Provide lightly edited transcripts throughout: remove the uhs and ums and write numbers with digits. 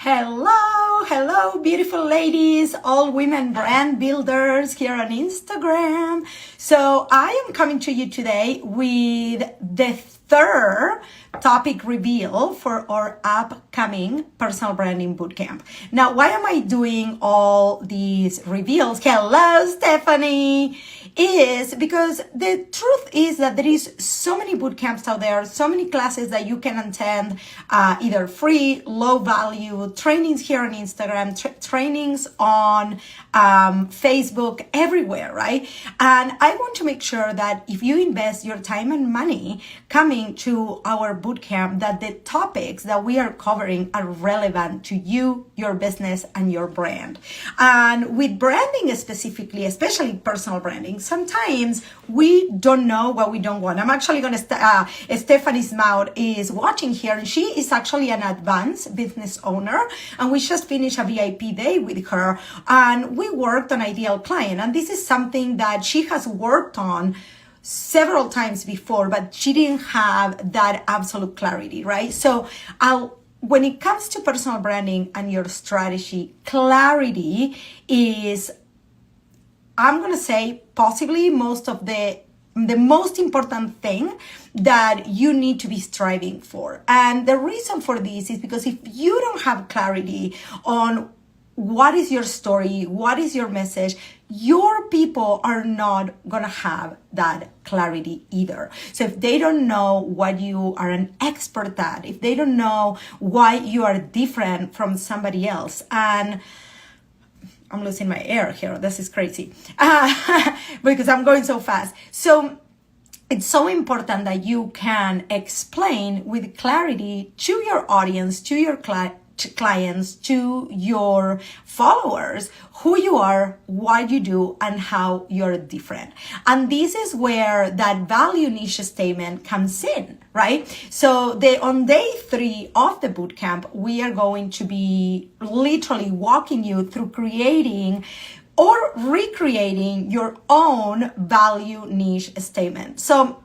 Hello, beautiful ladies, all women brand builders here on Instagram. So I am coming to you today with the third topic reveal for our upcoming personal branding bootcamp. Now, why am I doing all these reveals? Hello, Stephanie. Is because the truth is that there is so many bootcamps out there, so many classes that you can attend, either free, low value, trainings here on Instagram, trainings on Facebook, everywhere, right? And I want to make sure that if you invest your time and money coming to our bootcamp, that the topics that we are covering are relevant to you, your business, and your brand. And with branding specifically, especially personal branding, sometimes we don't know what we don't want. I'm actually going to, Stephanie's mouth is watching here, and she is actually an advanced business owner. And we just finished a VIP day with her, and we worked on Ideal Client. And this is something that she has worked on several times before, but she didn't have that absolute clarity, right? So when it comes to personal branding and your strategy, clarity is, I'm going to say, possibly the most important thing that you need to be striving for. And the reason for this is because if you don't have clarity on what is your story, what is your message, your people are not going to have that clarity either. So if they don't know what you are an expert at, if they don't know why you are different from somebody else, and I'm losing my air here. This is crazy because I'm going so fast. So it's so important that you can explain with clarity to your audience, to your clients, to your followers, who you are, what you do, and how you're different. And this is where that value niche statement comes in, right? So on day 3 of the bootcamp, we are going to be literally walking you through creating or recreating your own value niche statement. So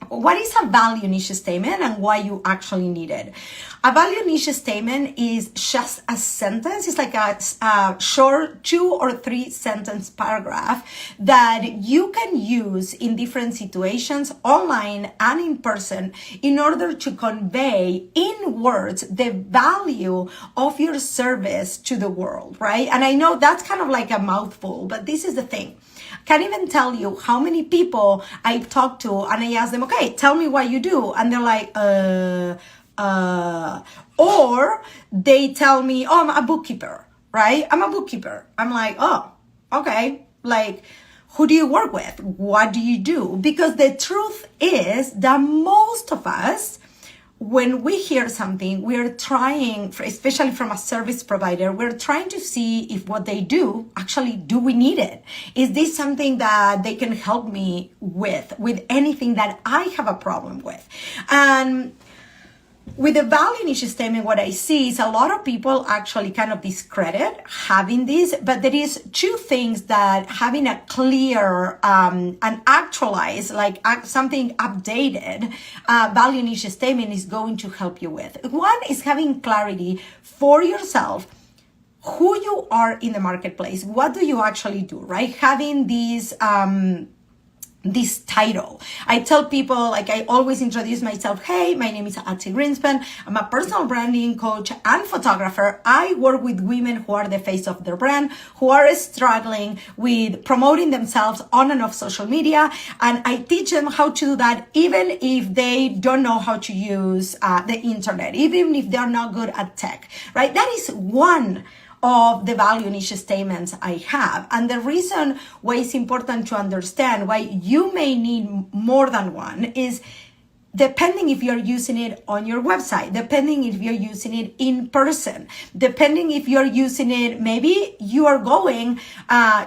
what is a value niche statement and why you actually need it? A value niche statement is just a sentence. It's like a short 2 or 3 sentence paragraph that you can use in different situations, online and in person, in order to convey in words the value of your service to the world, right? And I know that's kind of like a mouthful, but this is the thing. Can't even tell you how many people I talk to and I ask them, okay, tell me what you do. And they're like, or they tell me, oh, I'm a bookkeeper, right? I'm a bookkeeper. I'm like, oh, okay. Like, who do you work with? What do you do? Because the truth is that most of us, when we hear something, we're trying, especially from a service provider, we're trying to see if what they do, actually, do we need it? Is this something that they can help me with anything that I have a problem with? And with the value niche statement, what I see is a lot of people actually kind of discredit having this, but there is 2 things that having a clear and actualized, like something updated value niche statement is going to help you with. One is having clarity for yourself, who you are in the marketplace. What do you actually do, right? Having these this title. I tell people, like I always introduce myself, hey, my name is Atsi Greenspan. I'm a personal branding coach and photographer. I work with women who are the face of their brand, who are struggling with promoting themselves on and off social media. And I teach them how to do that even if they don't know how to use the internet, even if they're not good at tech, right? That is one of the value niche statements I have. And the reason why it's important to understand why you may need more than one is depending if you're using it on your website, depending if you're using it in person, depending if you're using it, maybe you are going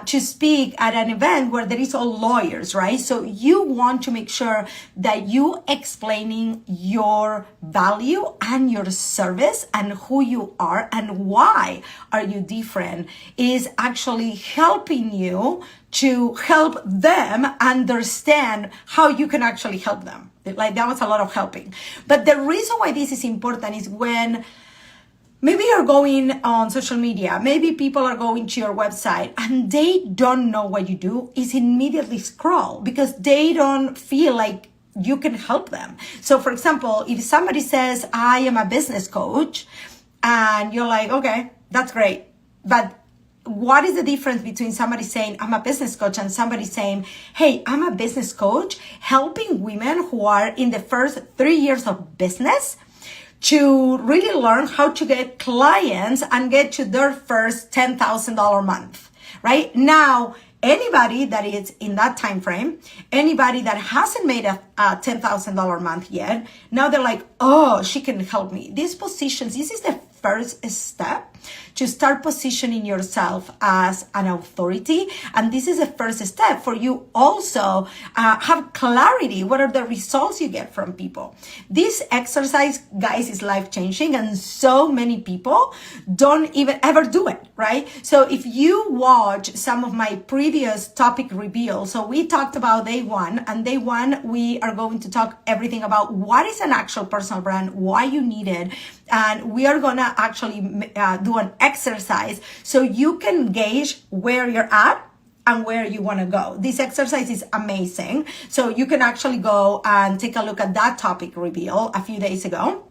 to speak at an event where there is all lawyers, right? So you want to make sure that you explaining your value and your service and who you are and why are you different is actually helping you to help them understand how you can actually help them. Like that was a lot of helping. But the reason why this is important is when maybe you're going on social media, maybe people are going to your website and they don't know what you do, is immediately scroll because they don't feel like you can help them. So for example, if somebody says, I am a business coach, and you're like, okay, that's great. But what is the difference between somebody saying, I'm a business coach, and somebody saying, hey, I'm a business coach helping women who are in the first 3 years of business to really learn how to get clients and get to their first $10,000 month, right? Now, anybody that is in that time frame, anybody that hasn't made a $10,000 month yet, now they're like, oh, she can help me. These positions, this is the first step to start positioning yourself as an authority. And this is a first step for you also have clarity. What are the results you get from people? This exercise, guys, is life-changing, and so many people don't even ever do it, right? So if you watch some of my previous topic reveals, so we talked about day one, and day one, we are going to talk everything about what is an actual personal brand, why you need it, and we are gonna actually do an exercise so you can gauge where you're at and where you want to go. This exercise is amazing. So you can actually go and take a look at that topic reveal a few days ago.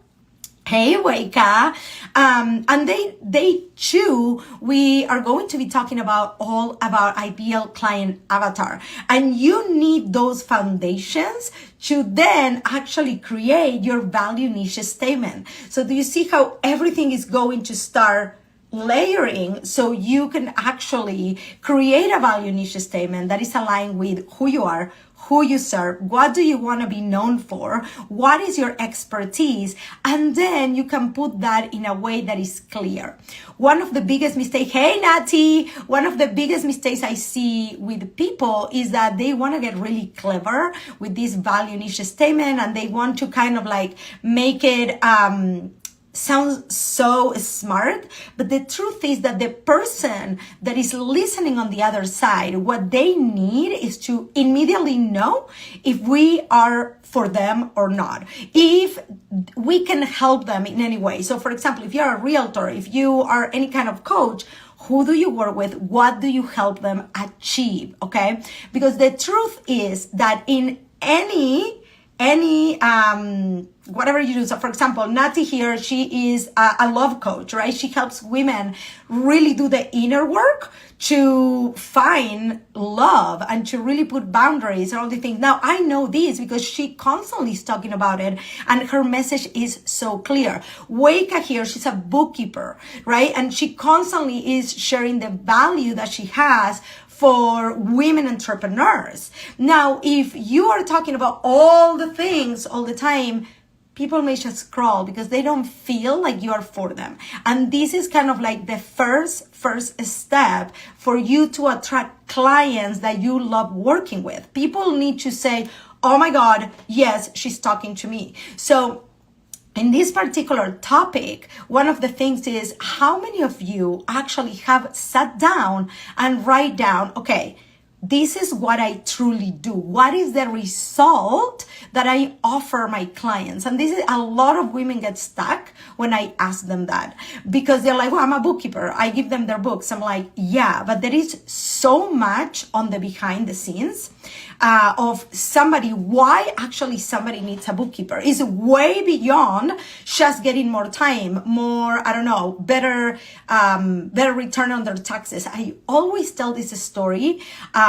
Hey, Weka. And day two, we are going to be talking about all about ideal client avatar. And you need those foundations to then actually create your value niche statement. So do you see how everything is going to start layering so you can actually create a value niche statement that is aligned with who you are, who you serve, what do you want to be known for, what is your expertise, and then you can put that in a way that is clear. One of the biggest mistakes, hey Nati, one of the biggest mistakes I see with people is that they want to get really clever with this value niche statement, and they want to kind of like make it sounds so smart, but the truth is that the person that is listening on the other side, what they need is to immediately know if we are for them or not, if we can help them in any way. So for example, if you're a realtor, if you are any kind of coach, who do you work with? What do you help them achieve? Okay, because the truth is that in any whatever you do. So for example, Nati here, she is a love coach, right? She helps women really do the inner work to find love and to really put boundaries and all the things. Now I know this because she constantly is talking about it and her message is so clear. Weka here, she's a bookkeeper, right? And she constantly is sharing the value that she has for women entrepreneurs. Now, if you are talking about all the things all the time, people may just scroll because they don't feel like you are for them. And this is kind of like the first step for you to attract clients that you love working with. People need to say, oh my God, yes, she's talking to me. So in this particular topic, one of the things is how many of you actually have sat down and write down, okay, this is what I truly do. What is the result that I offer my clients? And this is a lot of women get stuck when I ask them that because they're like, well, I'm a bookkeeper. I give them their books. I'm like, yeah, but there is so much on the behind the scenes of somebody, why actually somebody needs a bookkeeper is way beyond just getting more time, more, I don't know, better return on their taxes. I always tell this story.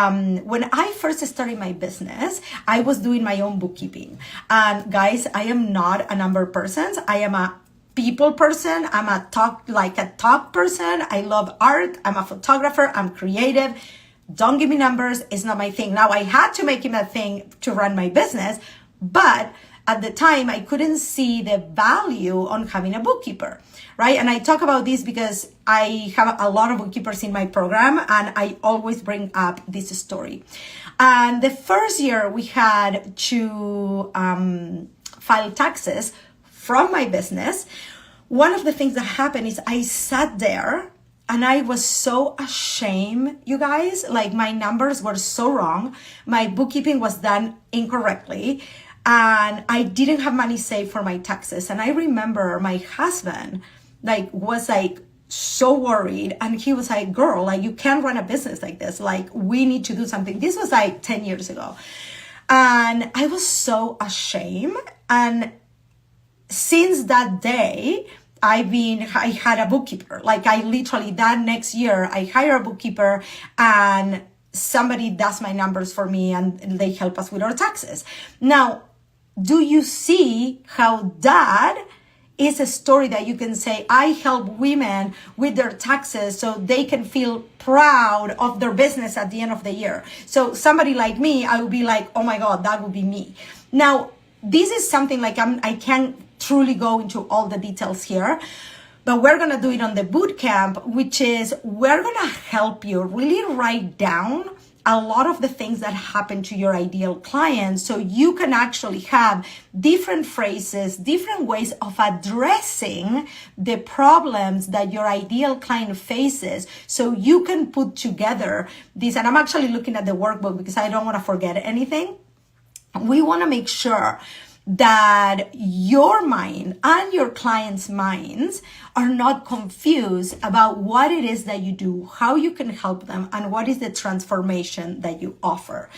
When I first started my business, I was doing my own bookkeeping. And guys, I am not a number person. I am a people person. I'm a talk person. I love art. I'm a photographer. I'm creative. Don't give me numbers. It's not my thing. Now I had to make it a thing to run my business, but at the time I couldn't see the value on having a bookkeeper, right? And I talk about this because I have a lot of bookkeepers in my program and I always bring up this story. And the first year we had to file taxes from my business. One of the things that happened is I sat there and I was so ashamed, you guys, like my numbers were so wrong. My bookkeeping was done incorrectly and I didn't have money saved for my taxes. And I remember my husband like was like so worried, and he was like, girl, like you can't run a business like this, like we need to do something. This was like 10 years ago, and I was so ashamed. And since that day, I had a bookkeeper. Like I literally, that next year, I hired a bookkeeper, and somebody does my numbers for me, and they help us with our taxes. Now, do you see how that is a story that you can say, I help women with their taxes so they can feel proud of their business at the end of the year. So somebody like me, I would be like, oh my God, that would be me. Now, this is something like I can't truly go into all the details here, but we're going to do it on the bootcamp, which is we're going to help you really write down a lot of the things that happen to your ideal client, so you can actually have different phrases, different ways of addressing the problems that your ideal client faces, so you can put together this. And I'm actually looking at the workbook because I don't want to forget anything. We want to make sure that your mind and your clients' minds are not confused about what it is that you do, how you can help them, and what is the transformation that you offer,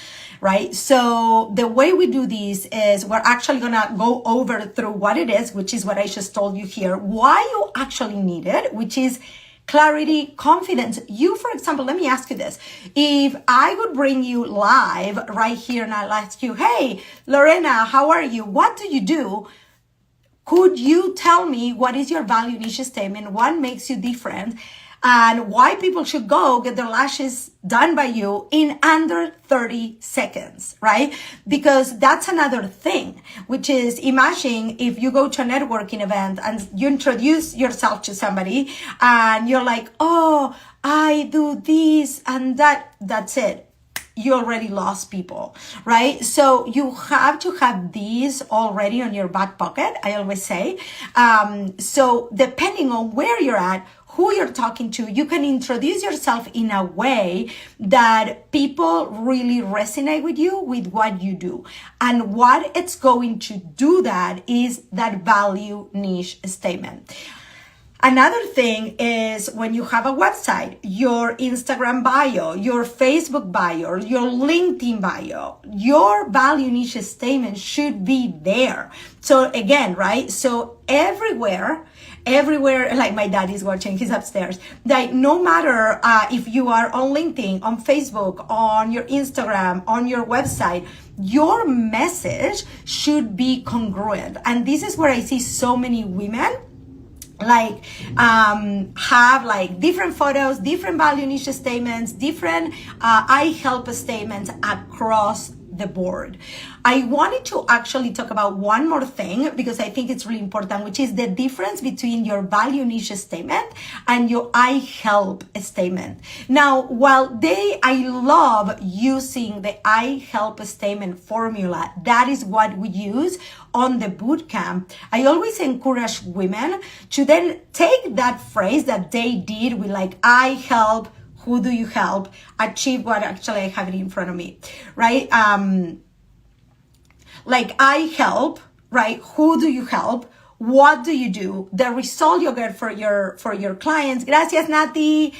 right? So the way we do this is we're actually gonna go over through what it is, which is what I just told you here, why you actually need it, which is clarity, confidence. You, for example, let me ask you this. If I would bring you live right here and I'll ask you, hey, Lorena, how are you? What do you do? Could you tell me what is your value niche statement? What makes you different? And why people should go get their lashes done by you in under 30 seconds, right? Because that's another thing, which is, imagine if you go to a networking event and you introduce yourself to somebody and you're like, oh, I do this and that, that's it. You already lost people, right? So you have to have these already on your back pocket, I always say. So depending on where you're at, who you're talking to, you can introduce yourself in a way that people really resonate with you, with what you do. And what it's going to do that is that value niche statement. Another thing is when you have a website, your Instagram bio, your Facebook bio, your LinkedIn bio, your value niche statement should be there. So again, right? So everywhere, like my dad is watching, he's upstairs, like no matter if you are on LinkedIn, on Facebook, on your Instagram, on your website, your message should be congruent. And this is where I see so many women like have like different photos, different value niche statements, different I help statements across the board. I wanted to actually talk about one more thing because I think it's really important, which is the difference between your value niche statement and your I help statement. Now, while I love using the I help statement formula, that is what we use on the bootcamp. I always encourage women to then take that phrase that they did with like, I help, who do you help, achieve what actually I have it in front of me, right? Like I help, right? Who do you help? What do you do? The result you get for your clients. Gracias, Nati.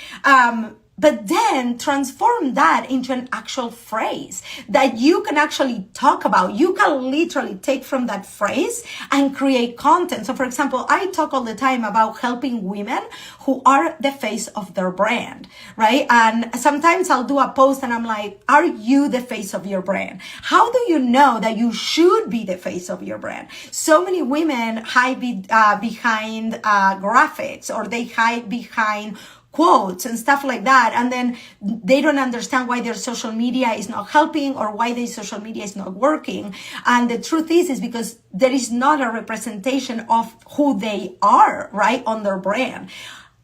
But then transform that into an actual phrase that you can actually talk about. You can literally take from that phrase and create content. So for example, I talk all the time about helping women who are the face of their brand, right? And sometimes I'll do a post and I'm like, are you the face of your brand? How do you know that you should be the face of your brand? So many women hide behind graphics, or they hide behind quotes and stuff like that, and then they don't understand why their social media is not helping or why their social media is not working. And the truth is because there is not a representation of who they are, right, on their brand.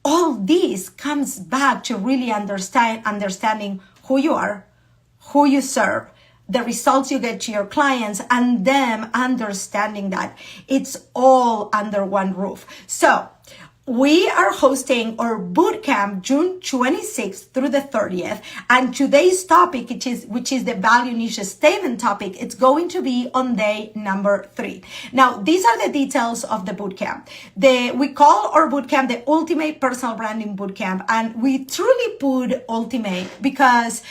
All this comes back to really understanding who you are, who you serve, the results you get to your clients, and them understanding that it's all under one roof. So we are hosting our bootcamp June 26th through the 30th. And today's topic, which is the value niche statement topic, it's going to be on day number 3. Now, these are the details of the bootcamp. We call our bootcamp the Ultimate Personal Branding Bootcamp. And we truly put ultimate because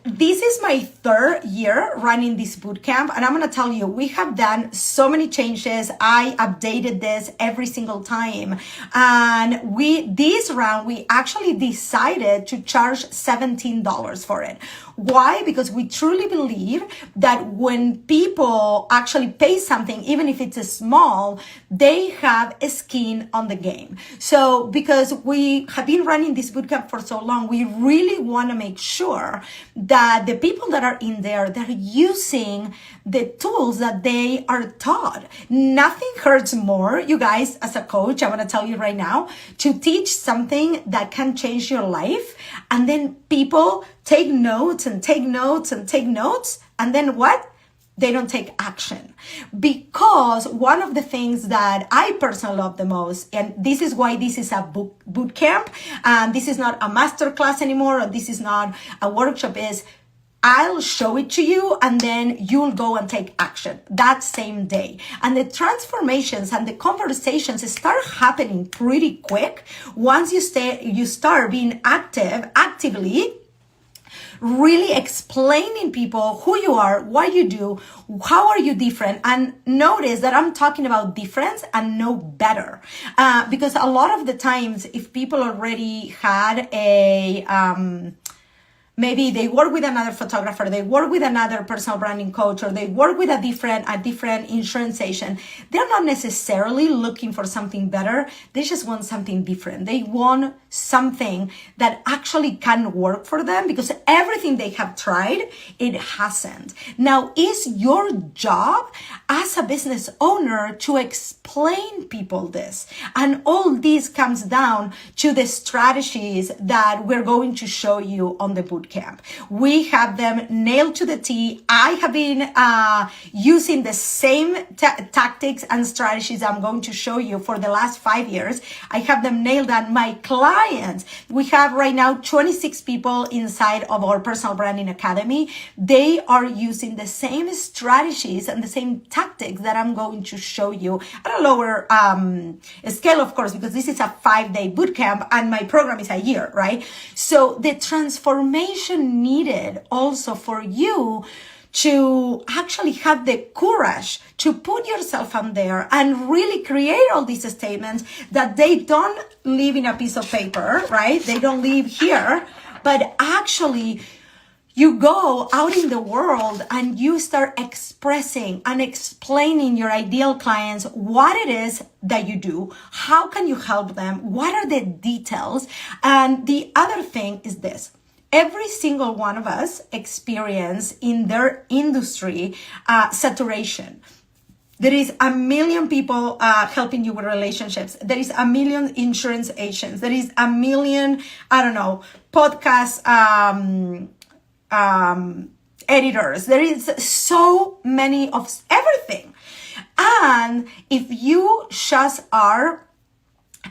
this is my 3rd year running this bootcamp, and I'm going to tell you, we have done so many changes. I updated this every single time. And this round, we actually decided to charge $17 for it. Why? Because we truly believe that when people actually pay something, even if it's small, they have a skin on the game. So because we have been running this bootcamp for so long, we really want to make sure that the people that are in there, they're using the tools that they are taught. Nothing hurts more, you guys, as a coach, I want to tell you right now, to teach something that can change your life. And then people take notes and take notes and take notes. And then what? They don't take action. Because one of the things that I personally love the most, and this is why this is a boot camp, and this is not a master class anymore, or this is not a workshop, is I'll show it to you and then you'll go and take action that same day. And the transformations and the conversations start happening pretty quick once you start being actively really explaining people who you are, what you do, how are you different. And notice that I'm talking about difference and no better. Because a lot of the times, if people already had maybe they work with another photographer, they work with another personal branding coach, or they work with a different insurance agent, they're not necessarily looking for something better. They just want something different. They want something that actually can work for them, because everything they have tried, it hasn't. Now, it's your job as a business owner to explain people this. And all this comes down to the strategies that we're going to show you on the bootcamp. We have them nailed to the T. I have been using the same tactics and strategies I'm going to show you for the last 5 years. I have them nailed on. My clients, we have right now 26 people inside of our Personal Branding Academy. They are using the same strategies and the same tactics that I'm going to show you at a lower scale, of course, because this is a 5-day bootcamp and my program is a year, right? So the transformation needed also for you to actually have the courage to put yourself on there and really create all these statements that they don't live in a piece of paper, right? They don't live here, but actually you go out in the world and you start expressing and explaining your ideal clients what it is that you do, how can you help them, what are the details. And the other thing is this: every single one of us experience in their industry saturation. There is a million people helping you with relationships. There is a million insurance agents. There is a million, podcast editors. There is so many of everything. And if you just are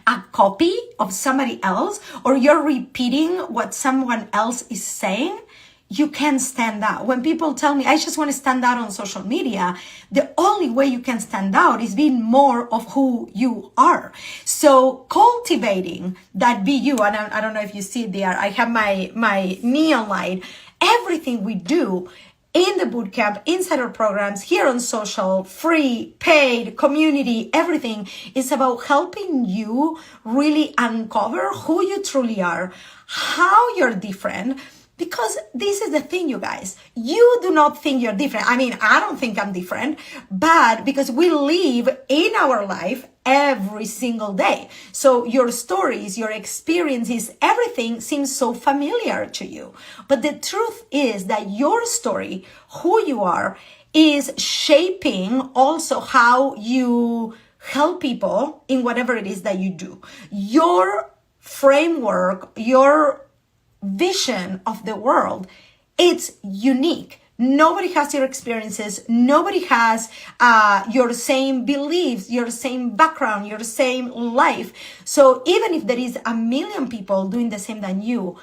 a copy of somebody else, or you're repeating what someone else is saying, you can't stand out. When people tell me, I just want to stand out on social media, the only way you can stand out is being more of who you are. So cultivating that be you, and I don't know if you see it there, I have my neon light. Everything we do in the bootcamp, inside our programs, here on social, free, paid, community, everything is about helping you really uncover who you truly are, how you're different. Because this is the thing, you guys, you do not think you're different. I mean, I don't think I'm different, but because we live in our life every single day. So your stories, your experiences, everything seems so familiar to you. But the truth is that your story, who you are, is shaping also how you help people in whatever it is that you do. Your framework, your vision of the world, it's unique. Nobody has your experiences. Nobody has your same beliefs, your same background, your same life. So even if there is a million people doing the same than you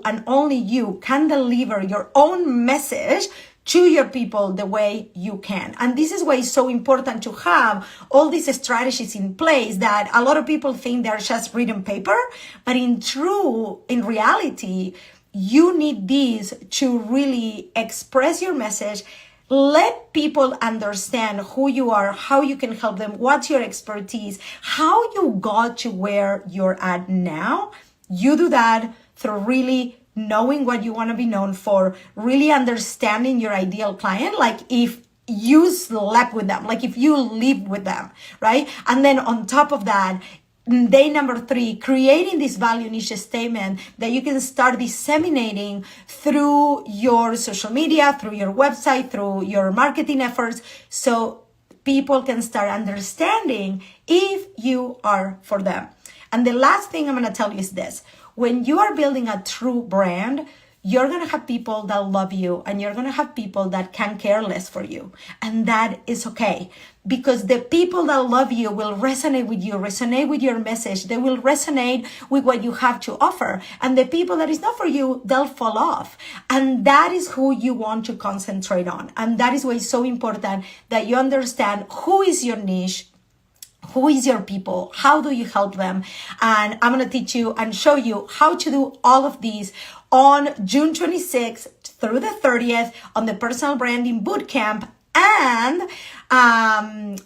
and only you can deliver your own message to your people the way you can. And this is why it's so important to have all these strategies in place that a lot of people think they're just written paper, but in reality, you need these to really express your message, let people understand who you are, how you can help them, what's your expertise, how you got to where you're at now. You do that through really knowing what you want to be known for, really understanding your ideal client, like if you slept with them, like if you live with them, right? And then on top of that, day number 3, creating this value niche statement that you can start disseminating through your social media, through your website, through your marketing efforts, so people can start understanding if you are for them. And the last thing I'm going to tell you is this. When you are building a true brand, you're going to have people that love you and you're going to have people that can care less for you. And that is okay, because the people that love you will resonate with your message. They will resonate with what you have to offer. And the people that is not for you, they'll fall off. And that is who you want to concentrate on. And that is why it's so important that you understand who is your niche, who is your people, how do you help them? And I'm going to teach you and show you how to do all of these on June 26th through the 30th on the Personal Branding Bootcamp. And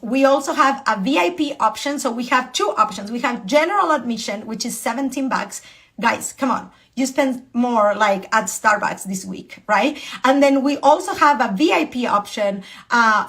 we also have a VIP option. So we have 2 options. We have general admission, which is $17. Guys, come on. You spend more like at Starbucks this week, right? And then we also have a VIP option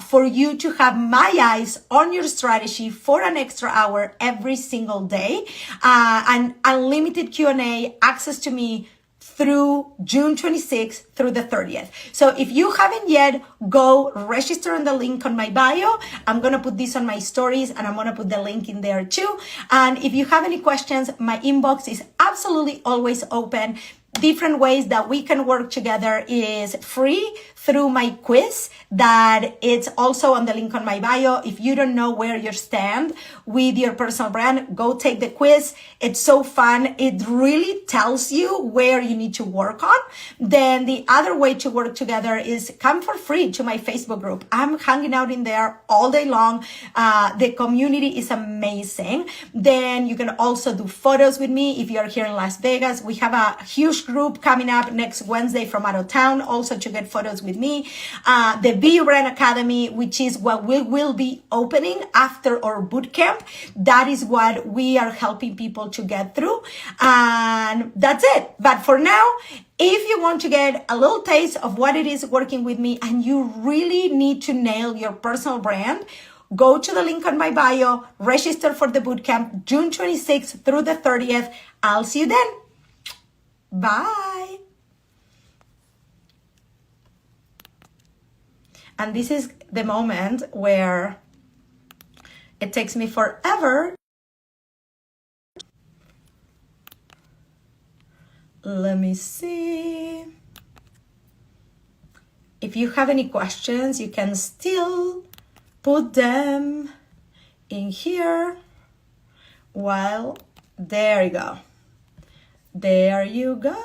for you to have my eyes on your strategy for an extra hour every single day, and unlimited Q&A, access to me through June 26th through the 30th. So if you haven't yet, go register on the link on my bio. I'm going to put this on my stories and I'm going to put the link in there too. And if you have any questions, my inbox is absolutely always open. Different ways that we can work together is free through my quiz that it's also on the link on my bio. If you don't know where you stand with your personal brand, go take the quiz. It's so fun. It really tells you where you need to work on. Then the other way to work together is come for free to my Facebook group. I'm hanging out in there all day long. The community is amazing. Then you can also do photos with me if you're here in Las Vegas. We have a huge group coming up next Wednesday from out of town, also to get photos with me. The Be Your Brand Academy, which is what we will be opening after our bootcamp. That is what we are helping people to get through. And that's it. But for now, if you want to get a little taste of what it is working with me and you really need to nail your personal brand, go to the link on my bio, register for the bootcamp, June 26th through the 30th. I'll see you then. Bye. And this is the moment where it takes me forever. Let me see. If you have any questions, you can still put them in here. Well, there you go. There you go.